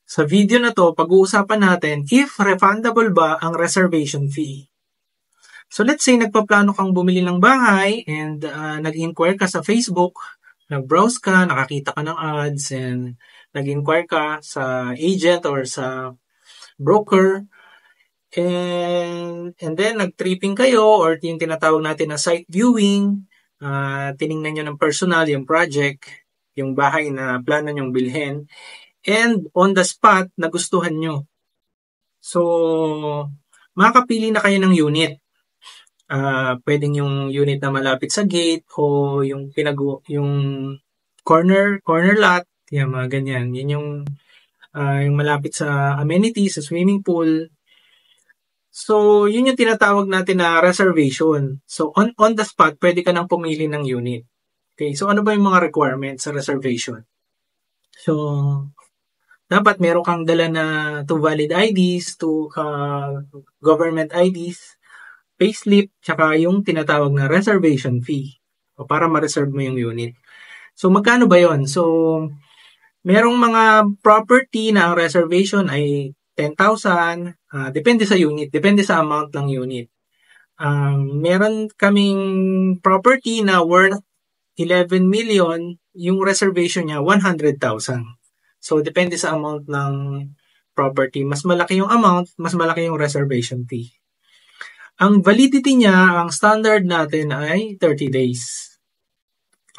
Sa video na to, pag-uusapan natin if refundable ba ang reservation fee. So let's say nagpaplano kang bumili ng bahay and nag-inquire ka sa Facebook, nag-browse ka, nakakita ka ng ads and nag-inquire ka sa agent or sa broker and then nag-tripping kayo or yung tinatawag natin na site viewing, tiningnan nyo ng personal yung project, yung bahay na plano nyong bilhin. And on the spot, nagustuhan nyo. So, makakapili na kayo ng unit. Pwedeng yung unit na malapit sa gate o yung yung corner lot, yan mga ganyan. Yan yung malapit sa amenities, sa swimming pool. So, yun yung tinatawag natin na reservation. So, on the spot, pwede ka nang pumili ng unit. Okay, so ano ba yung mga requirements sa reservation? So, dapat meron kang dala na 2 valid IDs, 2 government IDs, payslip, tsaka yung tinatawag na reservation fee o para ma-reserve mo yung unit. So, magkano ba yon? So, merong mga property na ang reservation ay 10,000, depende sa unit, depende sa amount ng unit. Meron kaming property na worth 11 million, yung reservation niya 100,000. So, depende sa amount ng property. Mas malaki yung amount, mas malaki yung reservation fee. Ang validity niya, ang standard natin ay 30 days.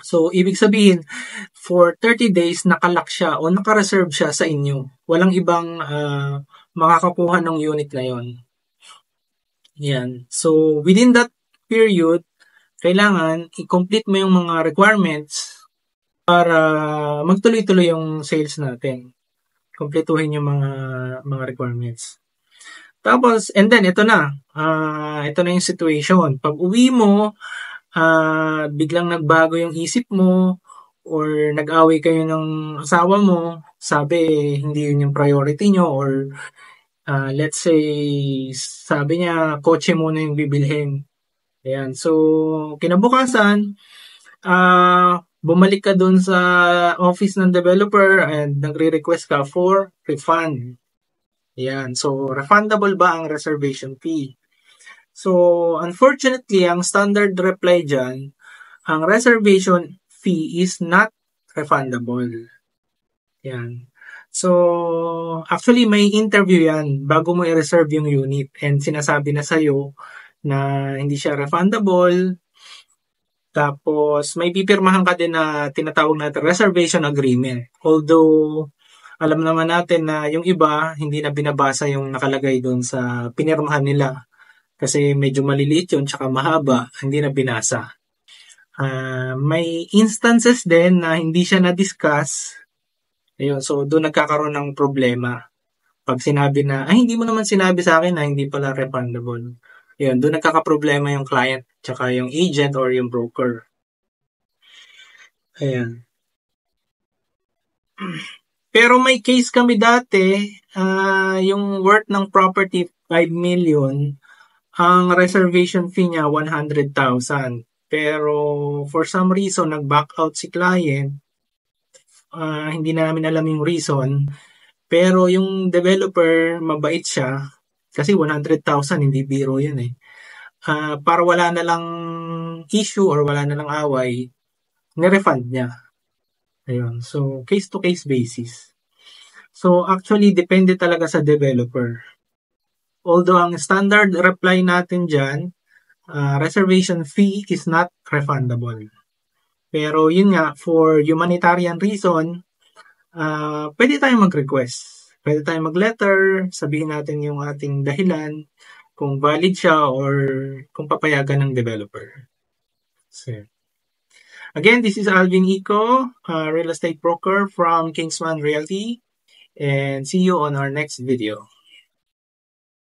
So, ibig sabihin, for 30 days, nakalock siya o nakareserve siya sa inyo. Walang ibang makakakuha ng unit na yon. Yan. So, within that period, kailangan i-complete mo yung mga requirements para magtuloy-tuloy yung sales natin. Kompletuhin yung mga requirements. Tapos, and then, ito na. Ito na yung situation. Pag uwi mo, biglang nagbago yung isip mo or nag-away kayo ng asawa mo, sabi, hindi yun yung priority nyo or let's say, sabi niya, kotse muna yung bibilhin. Ayan. So, kinabukasan, bumalik ka dun sa office ng developer and nagre-request ka for refund. Ayan. So, refundable ba ang reservation fee? So, unfortunately, ang standard reply dyan, ang reservation fee is not refundable. Ayan. So, actually, may interview yan bago mo i-reserve yung unit and sinasabi na sa'yo na hindi siya refundable. Tapos, may pipirmahan ka din na tinatawag natin reservation agreement. Although, alam naman natin na yung iba, hindi na binabasa yung nakalagay doon sa pinirmahan nila. Kasi medyo maliliit yun, tsaka mahaba, hindi na binasa. May instances din na hindi siya na-discuss. Ayun, so doon nagkakaroon ng problema. Pag sinabi na, hindi mo naman sinabi sa akin na hindi pala refundable. Ayun, doon nagkakaproblema yung client, tsaka yung agent or yung broker. Ayan. Pero may case kami dati, yung worth ng property 5 million, ang reservation fee niya 100,000. Pero for some reason, nag-back out si client. Hindi namin alam yung reason. Pero yung developer, mabait siya. Kasi 100,000, hindi biro yun eh. Para wala na lang issue or wala na lang away, nirefund niya. Ayun. So, case-to-case basis. So, actually, depende talaga sa developer. Although, ang standard reply natin dyan, reservation fee is not refundable. Pero, yun nga, for humanitarian reason, pwede tayong mag-request. Pwede tayong mag-letter, sabihin natin yung ating dahilan, kung valid siya or kung papayagan ng developer. So, again, this is Alvin Ico, real estate broker from Kingsman Realty, and see you on our next video.